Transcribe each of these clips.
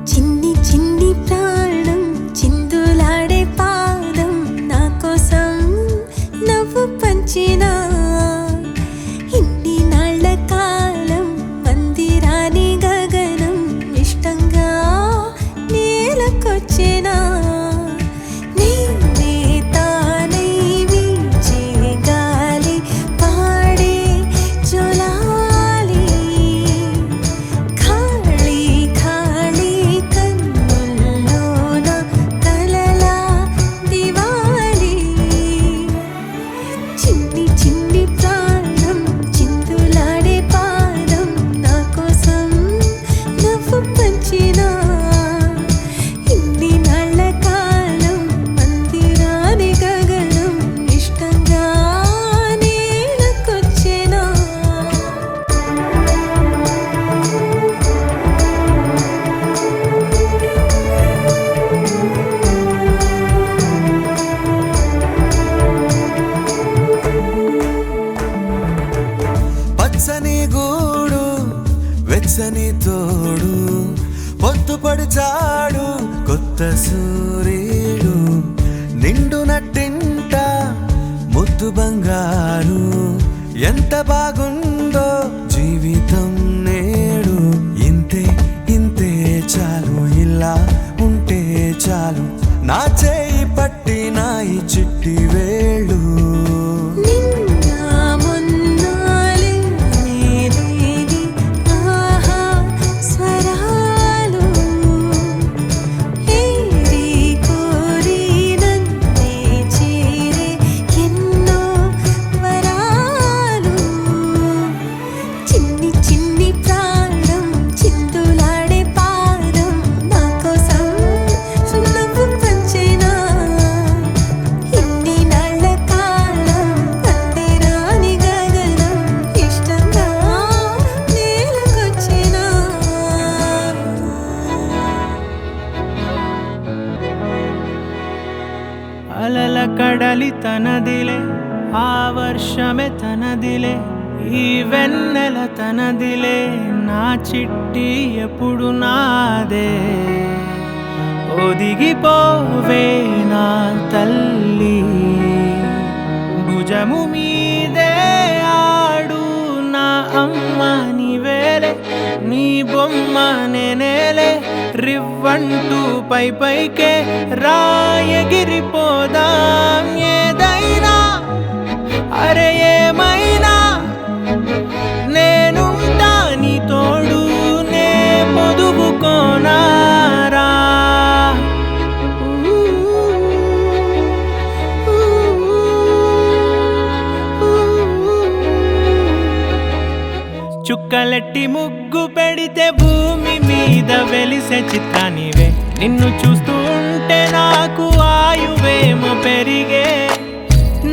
చిన్ని చిన్ని ప్రాణం చిందులాడే పాదం నా కోసం నవ్వు పంచినా ఇన్ని నాళ్ల కాలం మందిరాని గగనం ఇష్టంగా నేలకొచ్చినా నేనే తానై వీచే గాలి పాడే జొలాలి ఖాళీ ఖాళీ కన్నుల్లోన కలలా దివాలి చిన్ని చిన్ని ప్రాణం చిందులాడే పాదం నా కోసం నవ్వు పంచినా ఇన్ని నాళ్ల కాలం మందిరాని గగనం ఇష్టంగా నేలకొచ్చినా పచ్చని గూడు వెచ్చని తోడు పొద్దుపడి చాడు కొత్త సూర్యుడు నిండు నట్టింట ముద్దు బంగారు ఎంత బాగుందో జీవితం నేడు ఇంతే ఇంతే చాలు ఇలా ఉంటే చాలు నా చేయి పట్టి నా ఈ చిట్టి వేళ్ళు నిన్న మొన్నాలే లేని ఆహా స్వరాలు ఏరి కోరి నన్నే చేరే ఎన్నో వరాలు చిన్ని చిన్ని ప్రాణం చిందులాడే పాదం నా కోసం నవ్వు పంచినా ఇన్ని నాళ్ల కాలం మందిరాని గగనం ఇష్టంగా నేలకొచ్చినా అలల కడలి తనదిలే ఆ వర్షమే తనదిలే ఈ వెన్నెల తనదిలే నా చిట్టి ఎప్పుడు నాదే ఒదిగిపోవే నా తల్లి భుజము మీదే ఆడు నా అమ్మ నీవేలే నీ బొమ్మ నేనేలే రివ్వంటూ పై పైకే రాయగిరిపోదాం ఏదైనా అరే ఏమైనా నేనుంటా నీ తోడు నే పొదుపుకోనారా చుక్కలెట్టి ముగ్గు పెడితే భూమి మీద వెలిసే చిత్రానివే నిన్ను చూస్తూ ఉంటే నాకు ఆయువేమో పెరిగే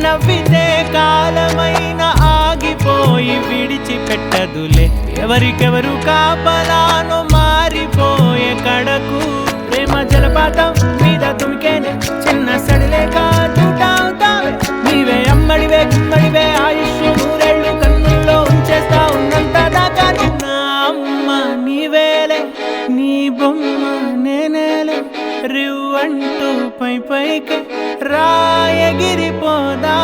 నవ్వితే కాలమైన ఆగిపోయి విడిచిపెట్టదులే ఎవరికెవరు కాపలానో మారిపోయే కడకు ప్రేమ జలపాతం మీద తుమికేనే చిన్న సడిలేక చూటావుతావే నీవే అమ్మడివే గుమ్మడివే ఆయుష్ నూరేళ్ళు కన్నుల్లో ఉంచేస్తా ఉన్నంత దాకా నా అమ్మ నీవేలే నీ బొమ్మ నేనేలే రివ్వంటూ పై పైకి రాయగిరిపోదా